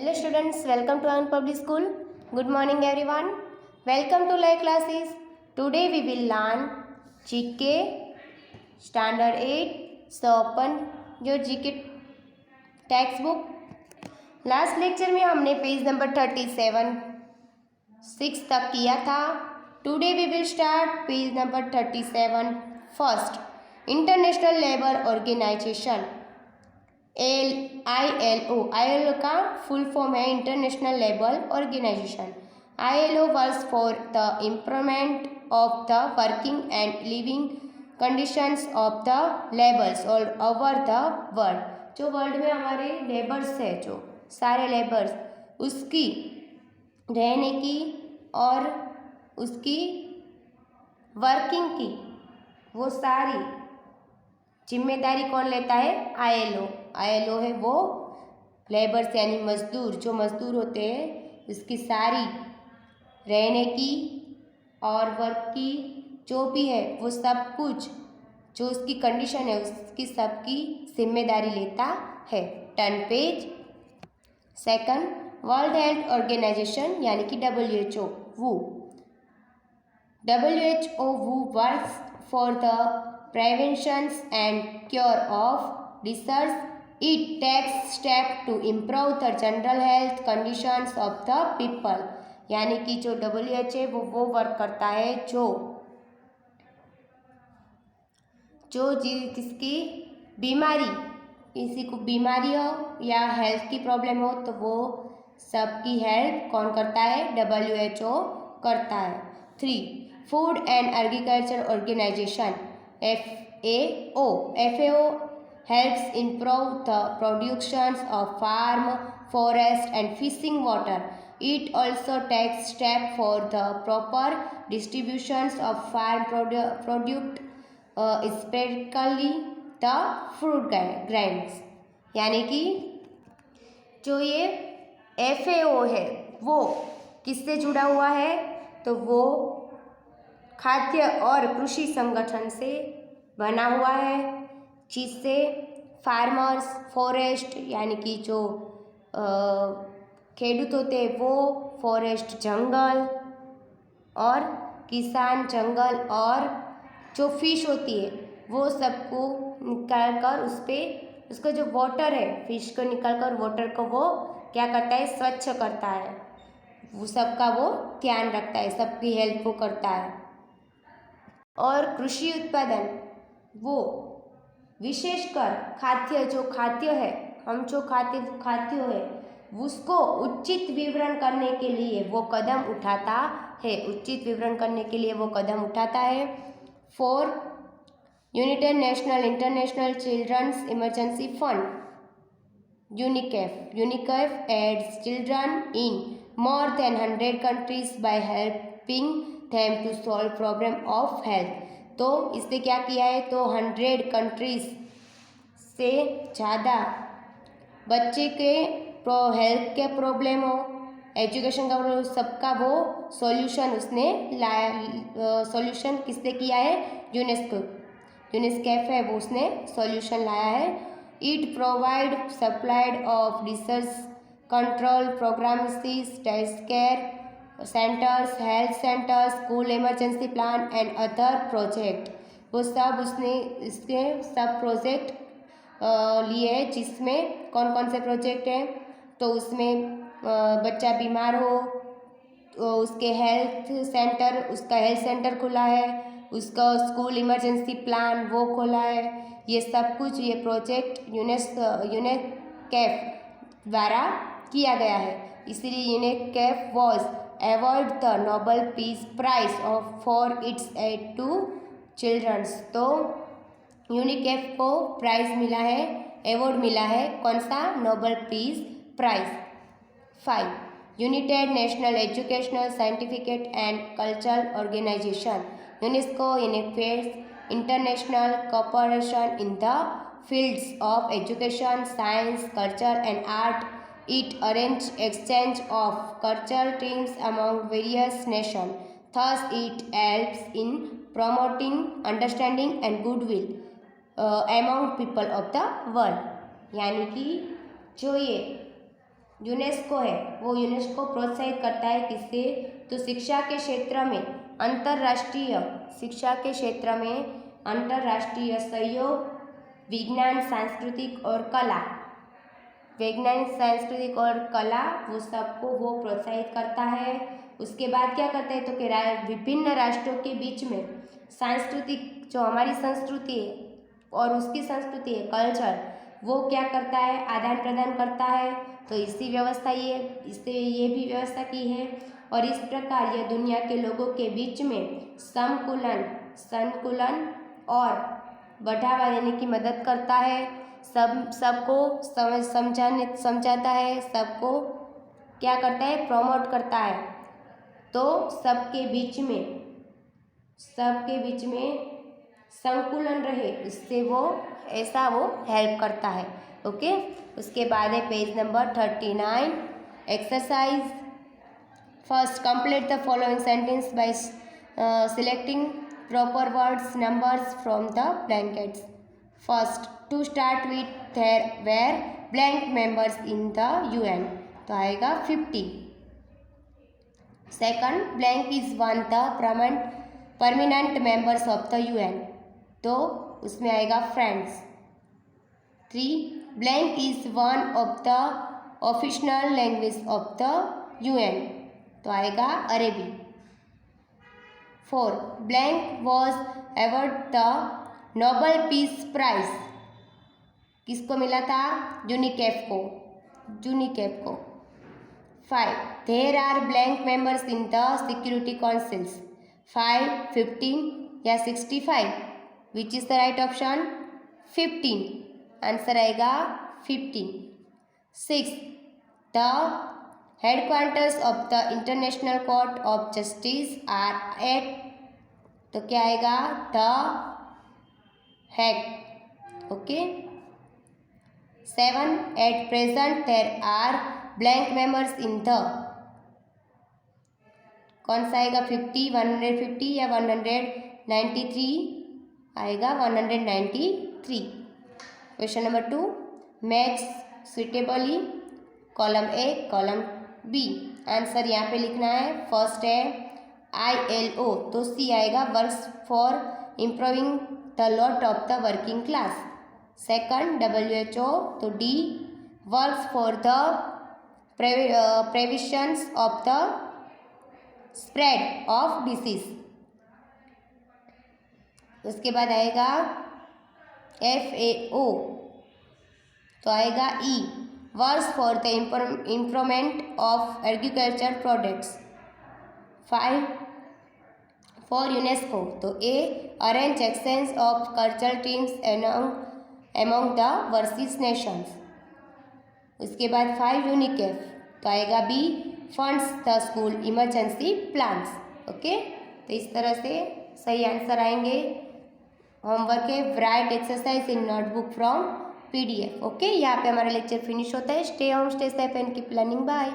Hello students, welcome to our public school. Good morning everyone. Welcome to live classes. Today we will learn GK Standard 8. So open your GK textbook. Last lecture में हमने page number 37 6 तक किया था. Today we will start page number 37 first. International labour organisation ILO का full form है international labour organisation. ILO works for the improvement of the working and living conditions of the labours all over the world. जो world में हमारे labours है, जो सारे labours, उसकी रहने की और उसकी वर्किंग की वो सारी जिम्मेदारी कौन लेता है? ILO है वो लेबर्स यानी मजदूर, जो मजदूर होते हैं उसकी सारी रहने की और वर्क की जो भी है वो सब कुछ जो उसकी कंडीशन है उसकी सबकी जिम्मेदारी लेता है. Turn page. Second, world health organisation यानी कि WHO WHO works for the preventions and cure of disease. It takes steps to improve the general health conditions of the people. यानी कि जो WHO है वो वर्क करता है जो किसकी बीमारी, किसी को बीमारी हो या हेल्थ की प्रॉब्लम हो तो वो सबकी हेल्थ कौन करता है? WHO करता है. 3, food and agriculture organisation FAO helps improve the productions of farm, forest and fishing water. It also takes steps for the proper distributions of farm product, especially the fruit grains. यानी कि जो ये FAO है वो किससे जुड़ा हुआ है? तो वो खाद्य और कृषि संगठन से बना हुआ है, जिससे फार्मर्स, फॉरेस्ट यानी कि जो खेडूत होते हैं वो, फॉरेस्ट जंगल, और किसान जंगल, और जो फिश होती है वो सबको निकाल कर उसका जो वाटर है, फिश को निकाल कर वाटर को वो क्या करता है? स्वच्छ करता है. वो सबका वो ध्यान रखता है, सबकी हेल्प वो करता है. और कृषि उत्पादन वो विशेषकर खाद्य है, हम जो खाद्य है उसको उचित विवरण करने के लिए वो कदम उठाता है. Four united national international children's emergency fund UNICEF aids children in more than 100 countries by helping them to solve problem of health. तो इसने क्या किया है? तो 100 कंट्रीज से ज़्यादा बच्चे के हेल्थ के प्रॉब्लम हो, एजुकेशन का प्रॉब्लम, सबका वो सॉल्यूशन उसने लाया. सॉल्यूशन किसने किया है? यूनेस्को है वो, उसने सॉल्यूशन लाया है. It provide supplied of disease control programs, test care centers, health centers, school emergency plan and other project. वो सब उसने इसके सब प्रोजेक्ट लिए हैं, जिसमें कौन कौन से प्रोजेक्ट हैं? तो उसमें बच्चा बीमार हो तो उसका हेल्थ सेंटर खुला है, उसका स्कूल इमरजेंसी प्लान वो खोला है. ये सब कुछ ये प्रोजेक्ट यूनेस्को द्वारा किया गया है. इसलिए UNESCO was award the Nobel Peace Prize for its aid to children's. तो यूनेस्को को प्राइज मिला है, अवॉर्ड मिला है, कौन सा? Nobel Peace Prize. 5, united national educational scientific and cultural organisation UNESCO encourages international cooperation in the fields of education, science, culture and art. It arranges exchange of cultural teams among various nations. Thus, it helps in promoting understanding and goodwill among people of the world. यानी कि जो ये UNESCO है वो UNESCO प्रोत्साहित करता है किससे, तो शिक्षा के क्षेत्र में अंतर्राष्ट्रीय सहयोग, वैज्ञानिक सांस्कृतिक और कला वो सबको वो प्रोत्साहित करता है। उसके बाद क्या करता है तो कि विभिन्न राष्ट्रों के बीच में सांस्कृतिक जो हमारी संस्कृति है और उसकी संस्कृति है कल्चर, वो क्या करता है, आदान प्रदान करता है। तो इससे ये भी व्यवस्था की है और इस प्रकार यह दुनिया के लोगों के बीच में संकुलन और बढ़ावा देने की मदद करता है। सबको समझाता है, सबको क्या करता है, प्रमोट करता है। तो सबके बीच में संकुलन रहे, इससे वो हेल्प करता है। ओके, उसके बाद है page number 39 exercise. First complete the following sentence by selecting proper words numbers from the blankets. First, to start with, there were blank members in the UN, तो आएगा 50. Second, blank is one the permanent members of the UN, तो उसमें आएगा friends. 3, blank is one of the official language of the UN, तो आएगा अरेबी. 4, blank was awarded the Nobel Peace Prize, किसको मिला था, यूनिकेफ को. 5, there are blank members in the security councils, 5, 15 या 65, which is the right option, 15, answer आएगा 15. 6, the headquarters of the international court of justice are at, तो क्या आएगा, the Hague. Okay. 7, at present there are blank members in the, कौन सा आएगा, 50, 150 या 193, आएगा 193. Question number 2, match suitably, column A column B. Answer यहाँ पे लिखना है. फर्स्ट है ILO, तो सी आएगा, works for improving the lot of the working class. Second WHO, तो D, works for the preventions of the spread of disease. उसके बाद आएगा FAO, तो आएगा E, works for the improvement of agriculture products. 5, for UNESCO, तो A, arrange exchange of cultural teams among the various nations. उसके बाद 5, UNICEF, तो आएगा B, funds the school emergency plans. Okay, तो इस तरह से सही आंसर आएंगे. होमवर्क है, write exercise in notebook from PDF. Okay, यहाँ पे हमारा लेक्चर फिनिश होता है. Stay home, stay safe and keep learning. Bye.